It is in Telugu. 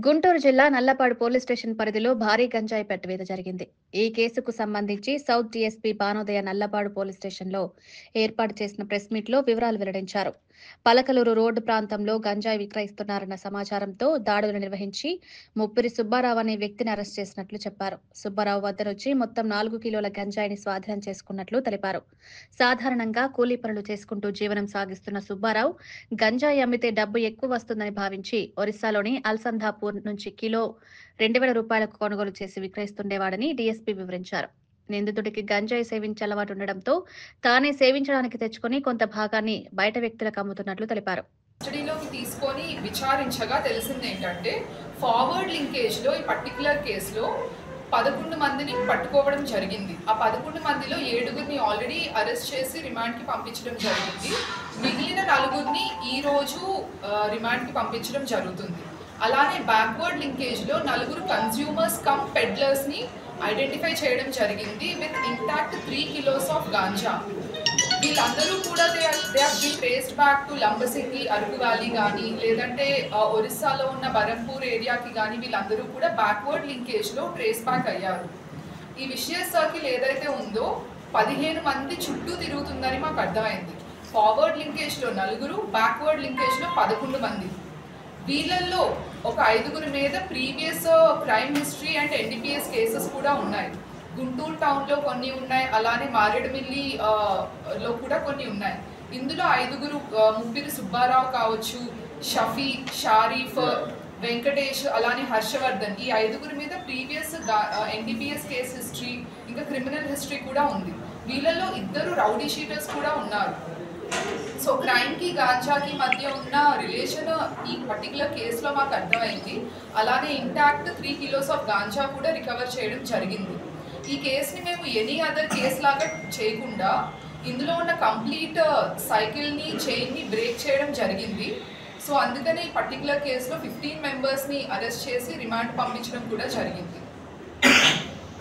గుంటూరు జిల్లా నల్లపాడు పోలీస్ స్టేషన్ పరిధిలో భారీ గంజాయి పట్టివేత జరిగింది. ఈ కేసుకు సంబంధించి south DSP Bhanodaya Nallapadu police స్టేషన్లో ఏర్పాటు చేసిన ప్రెస్ మీట్లో వివరాలు వెల్లడించారు. పలకలూరు రోడ్డు ప్రాంతంలో గంజాయి విక్రయిస్తున్నారన్న సమాచారంతో దాడులు నిర్వహించి ముప్పిరి సుబ్బారావు అనే వ్యక్తిని అరెస్ట్ చేసినట్లు చెప్పారు. సుబ్బారావు వద్ద నుంచి మొత్తం 4 కిలోల గంజాయిని స్వాధీనం చేసుకున్నట్లు తెలిపారు. సాధారణంగా కూలీ పనులు చేసుకుంటూ జీవనం సాగిస్తున్న సుబ్బారావు గంజాయి అమ్మితే డబ్బు ఎక్కువ వస్తుందని భావించి ఒరిస్సాలోని అల్సందాపూర్ నుంచి కిలో 2,000 రూపాయలకు కొనుగోలు చేసి విక్రయిస్తుండేవాడని డీఎస్పీ వివరించారు. నిందితుడికి గంజాయి సేవించే అలవాటు ఉండడంతో తానే సేవించడానికి తెచ్చుకుని కొంత భాగాన్ని బయట వ్యక్తులకు అమ్ముతున్నట్లు తెలిపారు. కస్టడీలోకి తీసుకొని విచారించగా తెలిసింది ఏంటంటే ఫార్వర్డ్ లింకేజ్ లో ఈ పర్టికులర్ కేసులో 11 మందిని పట్టుకోవడం జరిగింది. ఆ 11 మందిలో 7గురిని ఆల్రెడీ అరెస్ట్ చేసి రిమాండ్కి పంపించడం జరిగింది. మిగిలిన 4గురిని ఈ రోజు రిమాండ్కి పంపించడం జరుగుతుంది. అలానే బ్యాక్వర్డ్ లింకేజ్లో 4 కన్స్యూమర్స్ కమ్ పెడ్లర్స్ని ఐడెంటిఫై చేయడం జరిగింది with intact 3 kilos of ganja. వీళ్ళందరూ కూడా they have been traced back to Lambasingi, Araku valley కానీ లేదంటే ఒరిస్సాలో ఉన్న బరంపూర్ ఏరియాకి కానీ వీళ్ళందరూ కూడా బ్యాక్వర్డ్ లింకేజ్లో ట్రేస్ బ్యాక్ అయ్యారు. ఈ విషయ సర్కిల్ ఏదైతే ఉందో 15 మంది చుట్టూ తిరుగుతుందని మాకు అర్థమైంది. ఫార్వర్డ్ లింకేజ్లో 4, బ్యాక్వర్డ్ లింకేజ్లో 11 మంది. వీళ్ళల్లో ఒక 5గురి మీద previous crime history and NDPS cases కూడా ఉన్నాయి. గుంటూరు టౌన్లో కొన్ని ఉన్నాయి, అలానే మారేడుమిల్లి లో కూడా కొన్ని ఉన్నాయి. ఇందులో 5గురు ముప్పిరి సుబ్బారావు కావచ్చు, షఫీ, షారీఫ్, వెంకటేష్, అలానే హర్షవర్ధన్, ఈ 5గురి మీద ప్రీవియస్ ఎన్డీపీఎస్ కేస్ హిస్టరీ ఇంకా క్రిమినల్ హిస్టరీ కూడా ఉంది. వీళ్ళలో 2 రౌడీ షీటర్స్ కూడా ఉన్నారు. సో క్రైమ్కి గాంజాకి మధ్య ఉన్న రిలేషన్ ఈ పర్టికులర్ కేసులో మాకు అర్థమైంది. అలానే ఇంటాక్ట్ 3 kilos ఆఫ్ గాంజా కూడా రికవర్ చేయడం జరిగింది. ఈ కేసుని మేము ఎనీ అదర్ కేసు లాగా చేయకుండా ఇందులో ఉన్న కంప్లీట్ సైకిల్ని, చైన్ని బ్రేక్ చేయడం జరిగింది. సో అందుకనే ఈ పర్టికులర్ కేసులో 15 మెంబర్స్ని అరెస్ట్ చేసి రిమాండ్ పంపించడం కూడా జరిగింది.